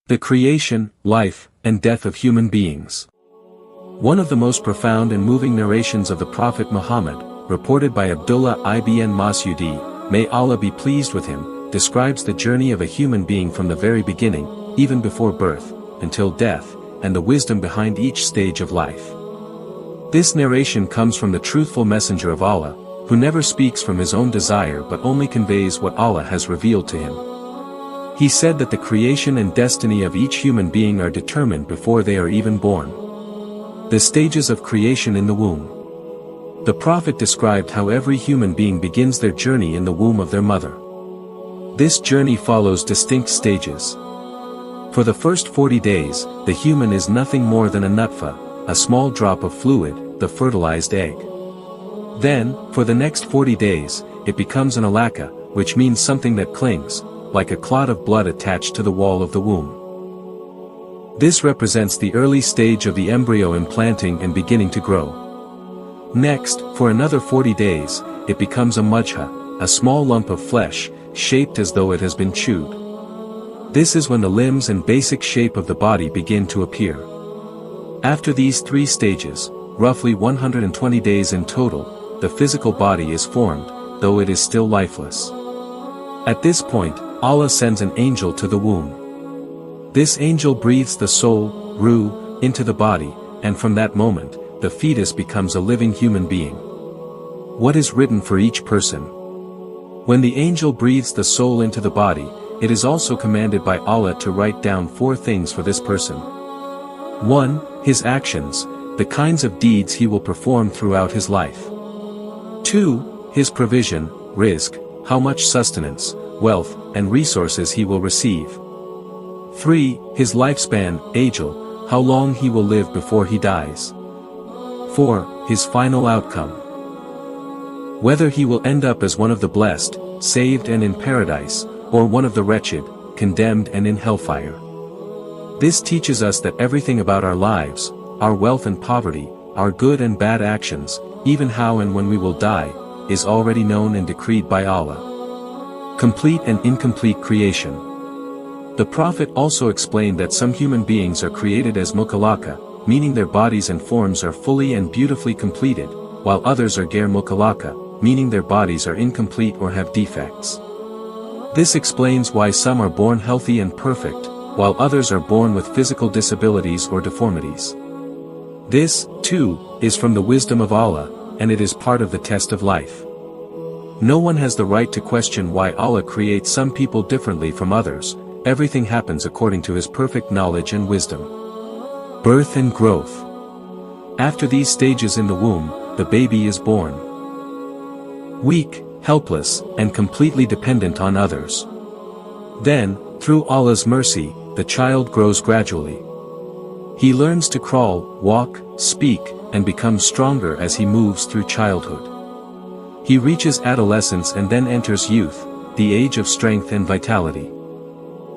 The creation, life, and death of human beings. One of the most profound and moving narrations of the Prophet Muhammad, reported by Abdullah ibn Mas'udi, may Allah be pleased with him, describes the journey of a human being from the very beginning, even before birth, until death, and the wisdom behind each stage of life. This narration comes from the truthful messenger of Allah, who never speaks from his own desire but only conveys what Allah has revealed to him. He said that the creation and destiny of each human being are determined before they are even born. The stages of creation in the womb. The Prophet described how every human being begins their journey in the womb of their mother. This journey follows distinct stages. For the first 40 days, the human is nothing more than a nutfa, a small drop of fluid, the fertilized egg. Then, for the next 40 days, it becomes an alaka, which means something that clings, like a clot of blood attached to the wall of the womb. This represents the early stage of the embryo implanting and beginning to grow. Next, for another 40 days, it becomes a mujha, a small lump of flesh, shaped as though it has been chewed. This is when the limbs and basic shape of the body begin to appear. After these 3 stages, roughly 120 days in total, the physical body is formed, though it is still lifeless. At this point, Allah sends an angel to the womb. This angel breathes the soul, ruh, into the body, and from that moment, the fetus becomes a living human being. What is written for each person? When the angel breathes the soul into the body, it is also commanded by Allah to write down 4 things for this person. 1. His actions, the kinds of deeds he will perform throughout his life. 2. His provision, rizq, how much sustenance, wealth, and resources he will receive. 3. His lifespan, ajal, how long he will live before he dies. 4. His final outcome. Whether he will end up as one of the blessed, saved and in paradise, or one of the wretched, condemned and in hellfire. This teaches us that everything about our lives, our wealth and poverty, our good and bad actions, even how and when we will die, is already known and decreed by Allah. Complete and incomplete creation. The Prophet also explained that some human beings are created as mukallaka, meaning their bodies and forms are fully and beautifully completed, while others are ghair mukallaka, meaning their bodies are incomplete or have defects. This explains why some are born healthy and perfect, while others are born with physical disabilities or deformities. This, too, is from the wisdom of Allah, and it is part of the test of life. No one has the right to question why Allah creates some people differently from others. Everything happens according to His perfect knowledge and wisdom. Birth and growth. After these stages in the womb, the baby is born. Weak, helpless, and completely dependent on others. Then, through Allah's mercy, the child grows gradually. He learns to crawl, walk, speak, and becomes stronger as he moves through childhood. He reaches adolescence and then enters youth, the age of strength and vitality.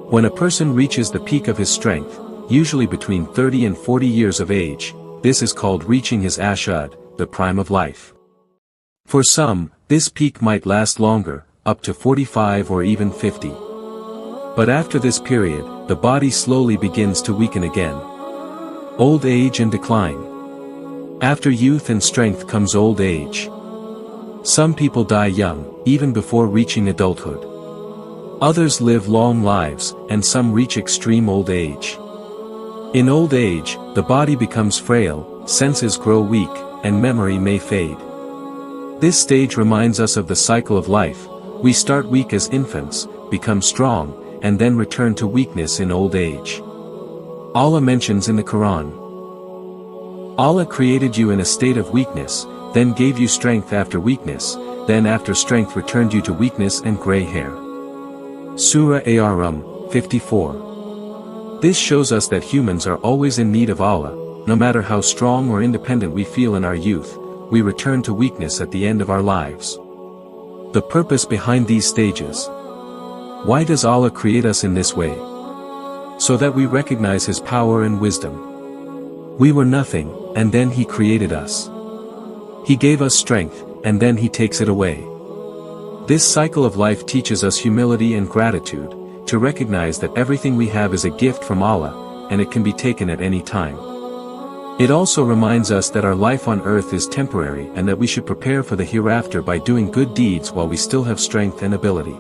When a person reaches the peak of his strength, usually between 30 and 40 years of age, this is called reaching his ashad, the prime of life. For some, this peak might last longer, up to 45 or even 50. But after this period, the body slowly begins to weaken again. Old age and decline. After youth and strength comes old age. Some people die young, even before reaching adulthood. Others live long lives, and some reach extreme old age. In old age, the body becomes frail, senses grow weak, and memory may fade. This stage reminds us of the cycle of life. We start weak as infants, become strong, and then return to weakness in old age. Allah mentions in the Quran, Allah created you in a state of weakness, then gave you strength after weakness, then after strength returned you to weakness and gray hair. Surah Ar-Rum, 54. This shows us that humans are always in need of Allah. No matter how strong or independent we feel in our youth, we return to weakness at the end of our lives. The purpose behind these stages. Why does Allah create us in this way? So that we recognize His power and wisdom. We were nothing, and then He created us. He gave us strength, and then He takes it away. This cycle of life teaches us humility and gratitude. to recognize that everything we have is a gift from Allah, and it can be taken at any time. It also reminds us that our life on earth is temporary and that we should prepare for the hereafter by doing good deeds while we still have strength and ability.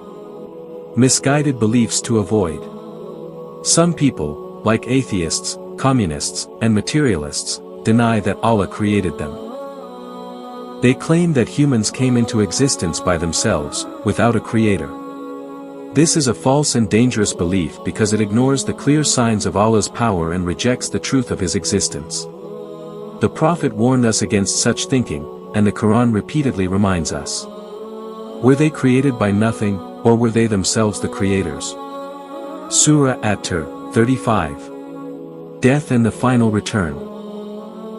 Misguided beliefs to avoid. Some people, like atheists, communists, and materialists, deny that Allah created them. They claim that humans came into existence by themselves, without a creator. This is a false and dangerous belief because it ignores the clear signs of Allah's power and rejects the truth of His existence. The Prophet warned us against such thinking, and the Quran repeatedly reminds us. Were they created by nothing, or were they themselves the creators? Surah At-Tur, 35. Death and the final return.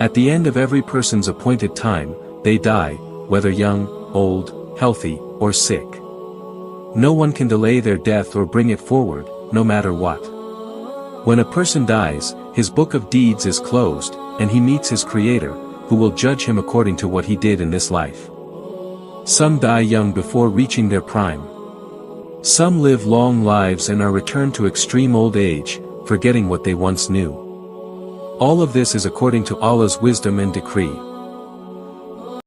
At the end of every person's appointed time, they die, whether young, old, healthy, or sick. No one can delay their death or bring it forward, no matter what. When a person dies, his book of deeds is closed, and he meets his Creator, who will judge him according to what he did in this life. Some die young before reaching their prime. Some live long lives and are returned to extreme old age, forgetting what they once knew. All of this is according to Allah's wisdom and decree.